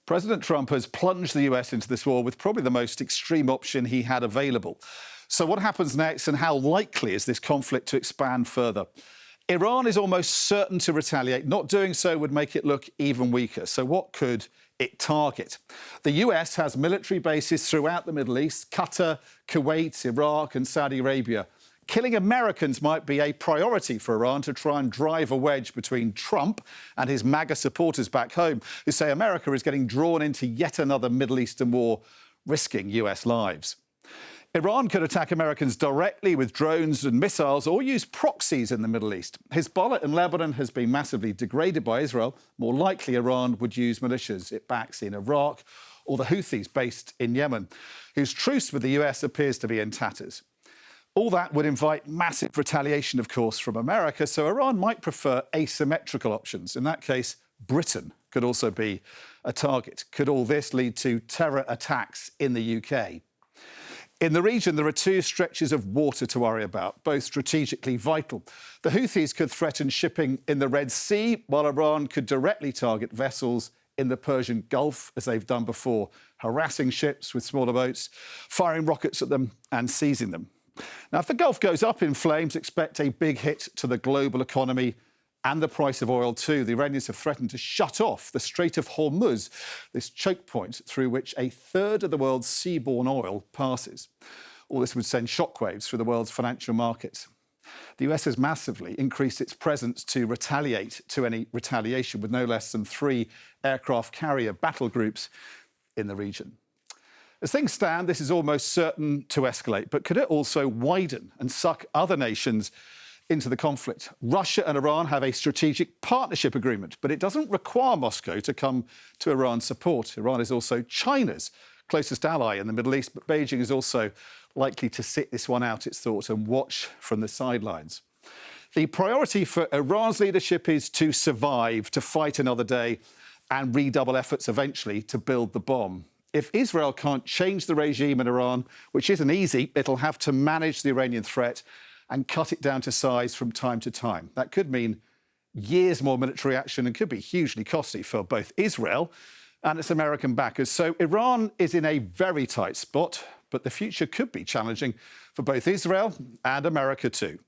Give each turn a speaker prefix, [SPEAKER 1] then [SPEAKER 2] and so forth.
[SPEAKER 1] President Trump has plunged the US into this war with probably the most extreme option he had available. So what happens next, and how likely is this conflict to expand further? Iran is almost certain to retaliate. Not doing so would make it look even weaker. So what could it target? The US has military bases throughout the Middle East: Qatar, Kuwait, Iraq and Saudi Arabia. Killing Americans might be a priority for Iran to try and drive a wedge between Trump and his MAGA supporters back home, who say America is getting drawn into yet another Middle Eastern war, risking US lives. Iran could attack Americans directly with drones and missiles, or use proxies in the Middle East. Hezbollah in Lebanon has been massively degraded by Israel. More likely, Iran would use militias it backs in Iraq, or the Houthis based in Yemen, whose truce with the US appears to be in tatters. All that would invite massive retaliation, of course, from America, so Iran might prefer asymmetrical options. In that case, Britain could also be a target. Could all this lead to terror attacks in the UK? In the region, there are two stretches of water to worry about, both strategically vital. The Houthis could threaten shipping in the Red Sea, while Iran could directly target vessels in the Persian Gulf, as they've done before, harassing ships with smaller boats, firing rockets at them and seizing them. Now, if the Gulf goes up in flames, expect a big hit to the global economy and the price of oil too. The Iranians have threatened to shut off the Strait of Hormuz, this choke point through which a third of the world's seaborne oil passes. All this would send shockwaves through the world's financial markets. The US has massively increased its presence to retaliate to any retaliation, with no less than 3 aircraft carrier battle groups in the region. As things stand, this is almost certain to escalate, but could it also widen and suck other nations into the conflict? Russia and Iran have a strategic partnership agreement, but it doesn't require Moscow to come to Iran's support. Iran is also China's closest ally in the Middle East, but Beijing is also likely to sit this one out, it's thought, and watch from the sidelines. The priority for Iran's leadership is to survive, to fight another day, and redouble efforts eventually to build the bomb. If Israel can't change the regime in Iran, which isn't easy, it'll have to manage the Iranian threat and cut it down to size from time to time. That could mean years more military action and could be hugely costly for both Israel and its American backers. So Iran is in a very tight spot, but the future could be challenging for both Israel and America too.